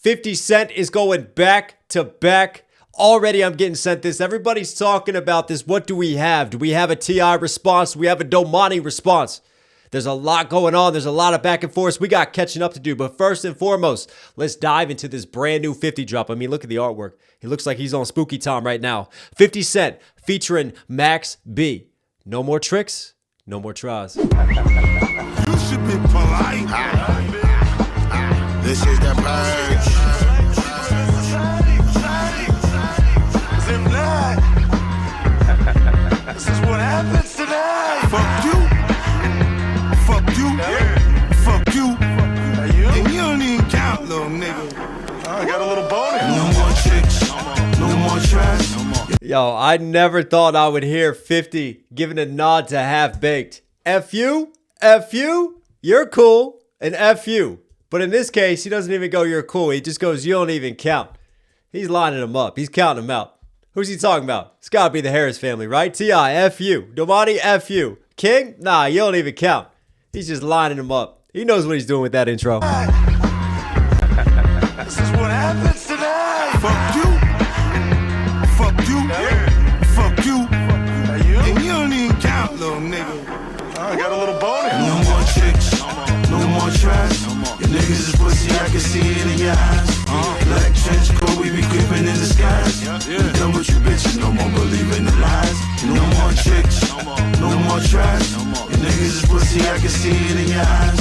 50 Cent is going back to back. Already I'm getting sent this. Everybody's talking about this. What do we have? Do we have a T.I. response? Do we have a Domani response? There's a lot going on. There's a lot of back and forth. We got catching up to do. But first and foremost, let's dive into this brand new 50 drop. I mean, look at the artwork. He looks like he's on spooky time right now. 50 Cent featuring Max B. No more tricks, no more tries. You should be polite. This is the purge. This is what happens tonight. Fuck you. Fuck you. Yeah. Fuck you. And you don't even count, little nigga. I got a little bonus. No more tricks. No more trash. Yo, I never thought I would hear 50 giving a nod to Half Baked. F you, you're cool, and F you. But in this case, he doesn't even go, you're cool. He just goes, you don't even count. He's lining them up. He's counting them out. Who's he talking about? It's gotta be the Harris family, right? T.I., F you. Domani, F you. King? Nah, you don't even count. He's just lining them up. He knows what he's doing with that intro. This is what happens tonight. Fuck you. Fuck you. Yeah. Fuck you. And you don't even count, little nigga. I got a little bonus. No more tricks. No more trash. Your niggas is pussy, I can see it in your eyes. Black trench coat, we be creeping in the skies. We done with you bitches, no more believing the lies. No more tricks, no more trash. Your niggas is pussy, I can see it in your eyes.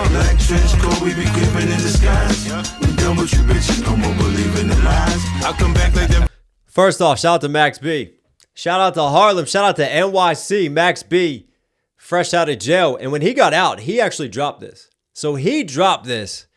Black trench coat, we be creeping in the skies. We done with you bitches, no more believing the lies. I'll come back like them. First off, shout out to Max B. Shout out to Harlem. Shout out to NYC. Max B, fresh out of jail. And when he got out, he actually dropped this. So he dropped this.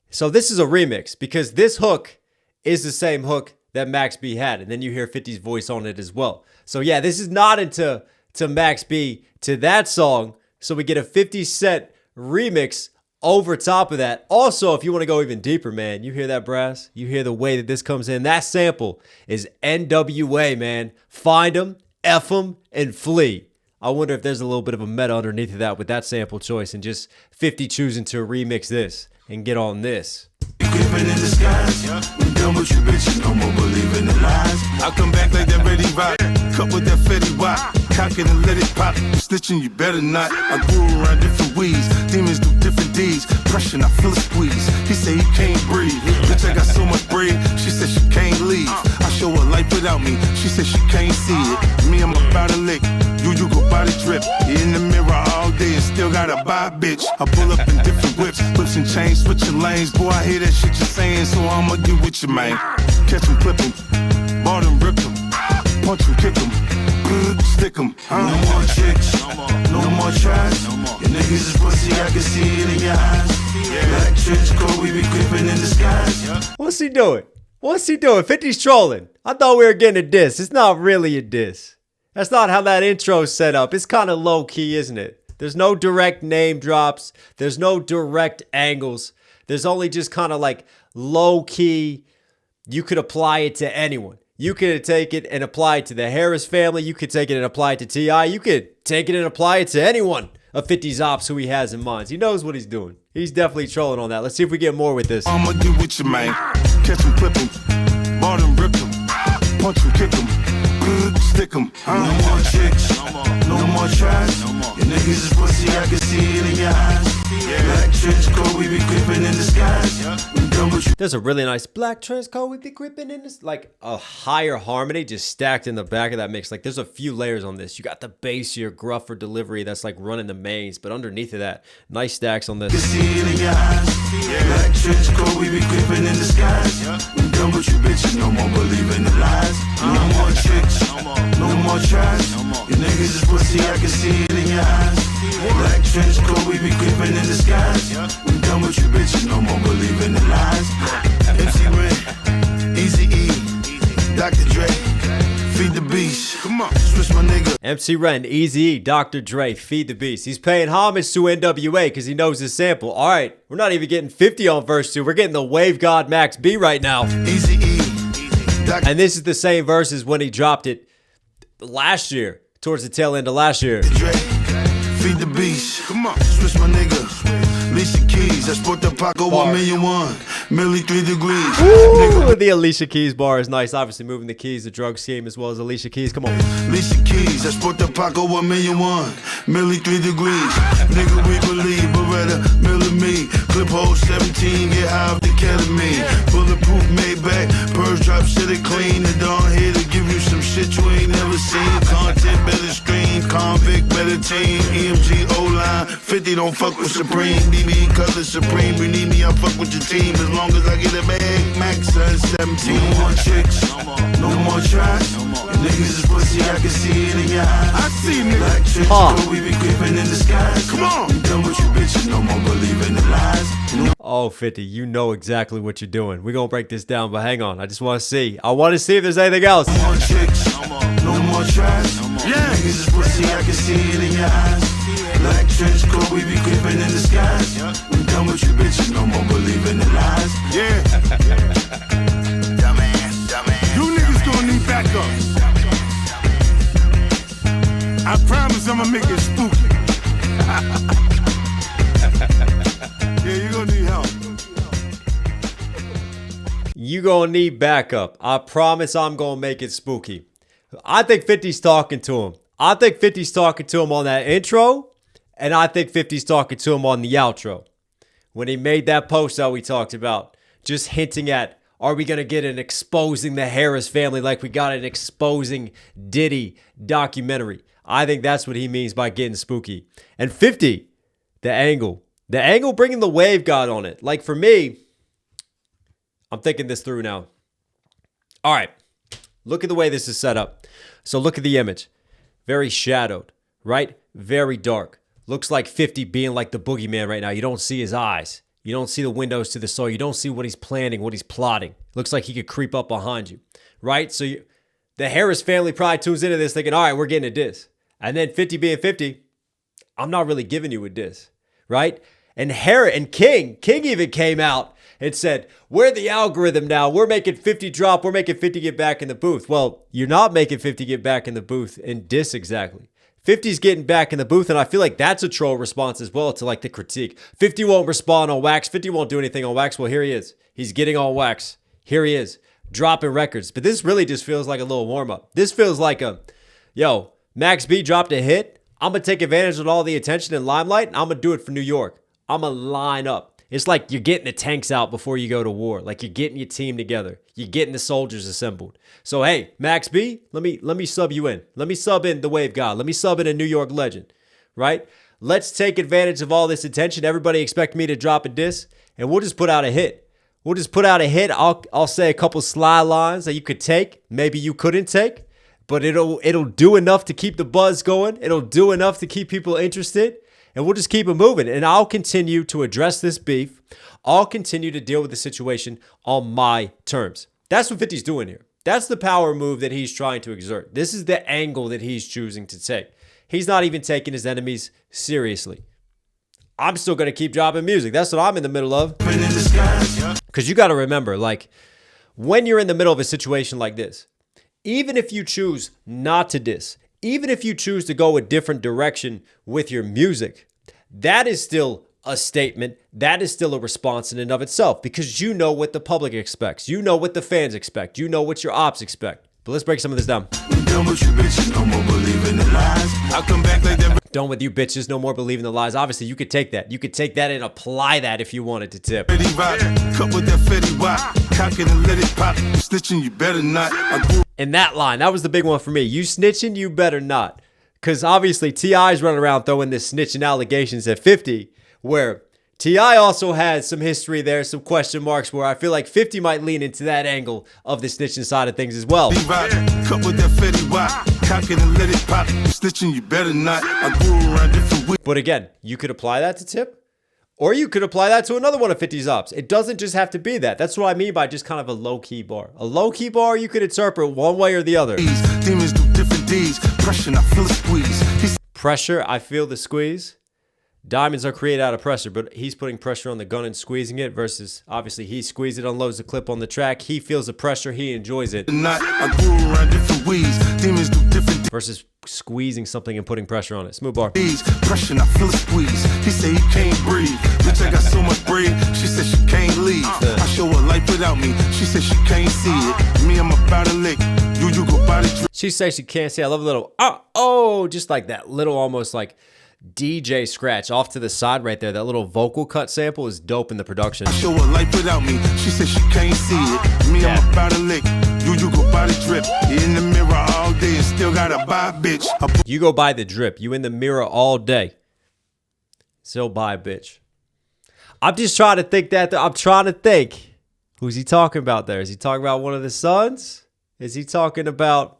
So this is a remix because this hook is the same hook that Max B had. And then you hear 50's voice on it as well. So yeah, this is not into Max B to that song. So we get a 50 Cent remix over top of that. Also, if you want to go even deeper, man, you hear that brass? You hear the way that this comes in. That sample is NWA, man. Find them, F them, and flee. I wonder if there's a little bit of a meta underneath of that with that sample choice and just 50 choosing to remix this and get on this. Creeping in the skies, we done with you bitches, no more believing the lies. I'll come back like that ready rock, cut with that Fetty Wap, cock it and let it pop. Snitching, you better not. I grew around different weeds, demons do different deeds. Pressure, I feel a squeeze. He say he can't breathe. Bitch, I got so much bread. She said she can't leave. I show her life without me. She said she can't see it. Me, I'm about to lick. You go body drip. You in the mirror all day and still gotta buy a bitch. I pull up in different whips and chains, switching lanes. Boy, I hear that shit you're saying, so I'ma get with you, man. Catch him, clip him, bought him, ripped him, punch him, kick him, stick him. No more tricks, no more tries. Your niggas is pussy, I can see it in your eyes. Black trench coat, we be creeping in the skies. What's he doing? What's he doing? 50's trolling. I thought we were getting a diss. It's not really a diss. That's not how that intro's set up. It's kind of low-key, isn't it? There's no direct name drops. There's no direct angles. There's only just kind of like low-key. You could apply it to anyone. You could take it and apply it to the Harris family. You could take it and apply it to T.I. You could take it and apply it to anyone of 50's ops who he has in mind. He knows what he's doing. He's definitely trolling on that. Let's see if we get more with this. I'ma get with you, man. Catch him, clip him, bought him, ripped him, punch him, kick him. Stick 'em. No more tricks, no more tries. Your niggas is pussy, I can see it in your eyes. Black trench coat, we be creeping in the skies. We done with you. There's a really nice black trench coat we be creeping in this, like a higher harmony just stacked in the back of that mix. Like there's a few layers on this. You got the bassier, gruffer delivery that's like running the mains, but underneath of that, nice stacks on this. You see it in your eyes. Black trench coat, we be creeping in the skies. We done with you bitches, no more believing the lies. No more tricks, no more tries. Your niggas is pussy, I can see it in your eyes. Black trench coat, we be creeping in the skies. We done with you bitches, no more believing the lies. MC Ren, Easy E, Dr. Dre, feed the beast. Come on, switch my nigga. MC Ren, Easy E, Dr. Dre, feed the beast. He's paying homage to NWA because he knows his sample. All right, we're not even getting 50 on verse 2. We're getting the Wave God Max B right now. Easy E. And this is the same verse as when he dropped it last year, towards the tail end of last year. Feed the beast. Come on, switch my nigga. Lisa Keys, I sport the Paco 1,000,001. Millie 3 degrees. Ooh, the Alicia Keys bar is nice. Obviously moving the keys, the drug scheme, as well as Alicia Keys. Come on. Alicia Keys, I sport the Paco 1,000,001. Millie 3 degrees. Nigga, we believe, Beretta, Millie me. Clip hole 17, get high off the ketamine. Bulletproof Maybach, purge drop, shit it clean. And on here to give you some shit you ain't never seen. Content better stream, convict better team. EMG O-line, 50 don't fuck with Supreme. BB color Supreme, you need me, I fuck with your team. As long as I get a bag, max 17. No more chicks, no more trash. Niggas is pussy, I can see it in your eyes. I see niggas. Black chicks, but we be creeping in the skies. Come on. I'm done with you bitches, no more believing the lies. Oh, 50, you know exactly what you're doing. We're going to break this down, but hang on. I just want to see. I want to see if there's anything else. No more chicks, no more trash. Yeah. Niggas is pussy, I can see it in your eyes. Black trench coat, we be creeping in the skies. I'm done with you bitches, no more believing the lies. Yeah. Dumbass. You niggas gonna need backup. I promise I'ma make it spooky. Yeah, you gonna need help. You gonna need backup. I promise I'm gonna make it spooky. I think 50's talking to him. I think 50's talking to him on that intro, and I think 50's talking to him on the outro. When he made that post that we talked about, just hinting at, are we gonna get an exposing the Harris family like we got an exposing Diddy documentary? I think that's what he means by getting spooky. And 50, the angle bringing the wave god on it. Like for me, I'm thinking this through now. All right, look at the way this is set up. So look at the image. Very shadowed, right? Very dark. Looks like 50 being like the boogeyman right now. You don't see his eyes. You don't see the windows to the soul. You don't see what he's planning, what he's plotting. Looks like he could creep up behind you, right? So the Harris family probably tunes into this thinking, all right, we're getting a diss. And then 50 being 50, I'm not really giving you a diss, right? And King even came out and said, we're the algorithm now. We're making 50 drop. We're making 50 get back in the booth. Well, you're not making 50 get back in the booth and diss exactly. 50's getting back in the booth, and I feel like that's a troll response as well to like the critique. 50 won't respond on wax. 50 won't do anything on wax. Well, here he is. He's getting on wax. Here he is, dropping records. But this really just feels like a little warm-up. This feels like yo, Max B dropped a hit. I'm going to take advantage of all the attention and limelight, and I'm going to do it for New York. I'm going to line up. It's like you're getting the tanks out before you go to war. Like you're getting your team together. You're getting the soldiers assembled. So, hey, Max B, let me sub you in. Let me sub in the Wave God. Let me sub in a New York legend, right? Let's take advantage of all this attention. Everybody expect me to drop a diss, and we'll just put out a hit. We'll just put out a hit. I'll say a couple sly lines that you could take. Maybe you couldn't take. But it'll do enough to keep the buzz going. It'll do enough to keep people interested. And we'll just keep it moving. And I'll continue to address this beef. I'll continue to deal with the situation on my terms. That's what 50's doing here. That's the power move that he's trying to exert. This is the angle that he's choosing to take. He's not even taking his enemies seriously. I'm still going to keep dropping music. That's what I'm in the middle of. Because you got to remember, like, when you're in the middle of a situation like this, even if you choose not to diss, even if you choose to go a different direction with your music, that is still a statement. That is still a response in and of itself because you know what the public expects. You know what the fans expect. You know what your ops expect. But let's break some of this down. Done with you bitches, no more believing the lies. I'll come back like that. Done with you bitches, no more believing the lies. Obviously, you could take that. You could take that and apply that if you wanted to tip. Cut with that Fetty Wap, cock it and let it pop. Snitching, you better not. And that line, that was the big one for me. You snitching, you better not. Because obviously, T.I.'s running around throwing this snitching allegations at 50, where T.I. also had some history there, some question marks, where I feel like 50 might lean into that angle of the snitching side of things as well. Cut with that Fetty Wap, cock it and let it pop. Snitching, you better not. I grew around different weeks. But again, you could apply that to Tip. Or you could apply that to another one of 50's ops. It doesn't just have to be that. That's what I mean by just kind of a low-key bar. A low-key bar you could interpret one way or the other. Demons do different deeds. Pressure, I feel the squeeze. Pressure, I feel the squeeze. Diamonds are created out of pressure, but he's putting pressure on the gun and squeezing it versus, obviously, he squeezes it, unloads the clip on the track. He feels the pressure. He enjoys it. I grew around different weeds. Demons do different versus squeezing something and putting pressure on it. Smooth bar. Pressure, I feel a squeeze. He say he can't breathe. Bitch, I got so much bread. She said she can't leave. I show her life without me. She said she can't see it. Me, I'm about to lick. You go by the drip. She says she can't see. I love a little, oh, just like that little almost like DJ scratch off to the side right there. That little vocal cut sample is dope in the production. I show her life without me. She said she can't see it. Me, I'm about to lick. You go by the drip. You in the mirror all day and still gotta buy a bitch. You go by the drip. You in the mirror all day. Still buy a bitch. I'm just trying to think that. I'm trying to think. Who's he talking about there? Is he talking about one of the sons? Is he talking about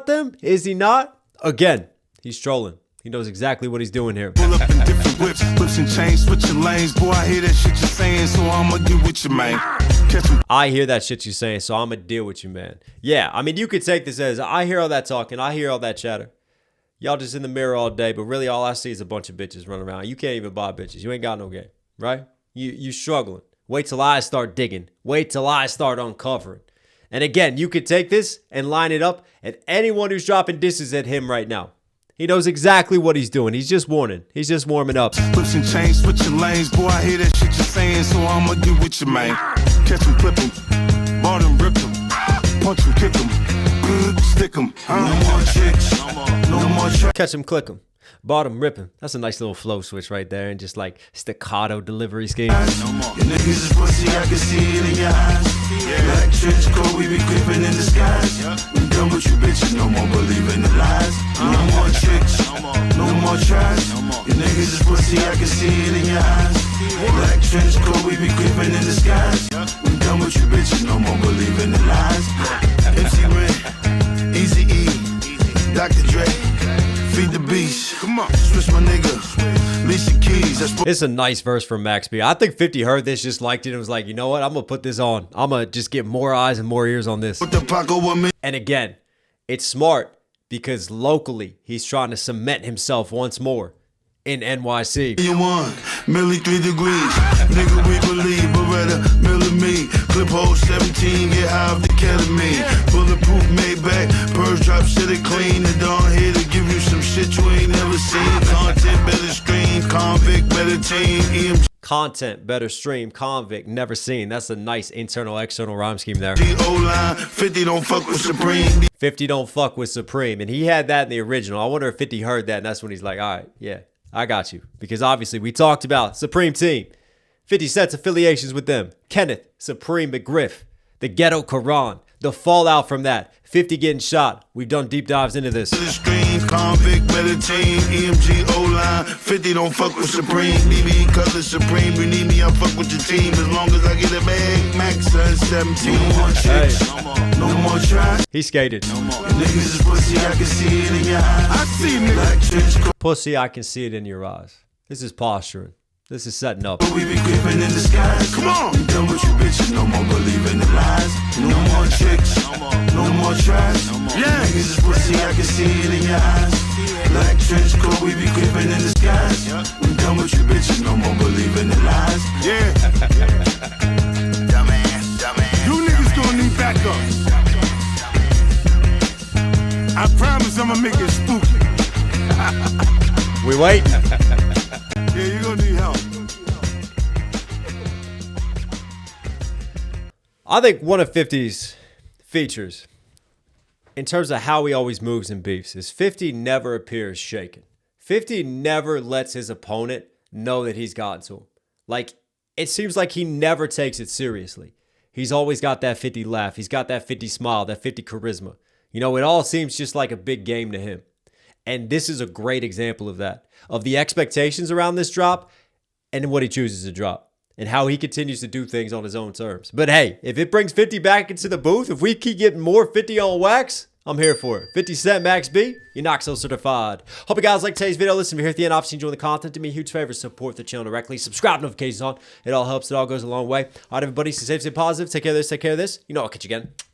them? Is he not? Again, he's trolling. He knows exactly what he's doing here. Pull up in different whips and chains, switching lanes. Boy, I hear that shit you're saying, so I'ma get with you, man. I hear that shit you're saying, so I'ma deal with you, man. Yeah, I mean, you could take this as, I hear all that talking, I hear all that chatter. Y'all just in the mirror all day, but really all I see is a bunch of bitches running around. You can't even buy bitches. You ain't got no game, right? You struggling. Wait till I start digging. Wait till I start uncovering. And again, you could take this and line it up at anyone who's dropping disses at him right now. He knows exactly what he's doing. He's just warning. He's just warming up. Whips and chains, switching lanes. Boy, I hear that shit you're saying, so I'ma get with you, man. Catch him, clip him. Bought him, ripped him. Punch him, kick him. Stick him. No more chicks. No more tracks. Catch him, click him. Bought him, rip him. That's a nice little flow switch right there. And just like staccato delivery scheme. No more. Your niggas is pussy, I can see it in your eyes. Black trench coat, we be creeping in the skies. We done with you bitches, no more believing the lies. No more chicks, no more tries. Your niggas is pussy, I can see it in your eyes. Black trench coat, we be creeping in the skies. We done with you bitches, no more believing the lies. MC Ren, Easy E, Dr. Dre, feed the beast. Come on, switch my nigga, Lisa Keys. It's a nice verse from Max B. I think 50 heard this, just liked it, and was like, you know what? I'm going to put this on. I'm going to just get more eyes and more ears on this. And again, it's smart because locally, he's trying to cement himself once more in NYC. You won, merely 3 degrees. Nigga, we believe, Beretta, Miller me. Clip hole 17, get high off the ketamine. Bulletproof Maybach, purge drop, shit it clean. And down here to give you some shit you ain't never seen. Content better stream, convict better team. EMG. Content, better stream, convict, never seen. That's a nice internal, external rhyme scheme there. O-line, 50 don't fuck with Supreme. 50 don't fuck with Supreme. And he had that in the original. I wonder if 50 heard that, and that's when he's like, all right, yeah, I got you. Because obviously we talked about Supreme Team. 50 Cent's affiliations with them. Kenneth, Supreme McGriff, the Ghetto Quran, the fallout from that. 50 getting shot. We've done deep dives into this. Stream, convict, better team, EMG, O-line, 50 don't fuck with Supreme. BB, color Supreme, you need me, I'll fuck with your team. As long as I get a bag, Max 17. No more chicks, no more tries. He skated. No more. Niggas is pussy, I can see it in your eyes. I see niggas. Pussy, I can see it in your eyes. This is posturing. This is setting up. We be creeping in the skies. Come on. We done with you bitches, no more believing the lies. No more chicks, no more tries. Yeah. Niggas is pussy, I can see it in your eyes. Black trench coat, we be creeping in the skies. We done with you bitches, no more believing the lies. Yeah. Dumbass. You niggas gonna need backup. I promise I'ma make it spooky. We wait. Yeah, you're gonna need help. I think one of 50's features, in terms of how he always moves in beefs, is 50 never appears shaken. 50 never lets his opponent know that he's gotten to him. Like, it seems like he never takes it seriously. He's always got that 50 laugh. He's got that 50 smile, that 50 charisma. You know, it all seems just like a big game to him. And this is a great example of that, of the expectations around this drop and what he chooses to drop and how he continues to do things on his own terms. But hey, if it brings 50 back into the booth, if we keep getting more 50 on wax, I'm here for it. 50 Cent, Max B, you're Knox certified. Hope you guys like today's video. Listen, if you're here at the end, obviously enjoying the content. Do me a huge favor, support the channel directly. Subscribe, notifications on. It all helps. It all goes a long way. All right, everybody, stay safe, stay positive. Take care of this, take care of this. You know, I'll catch you again.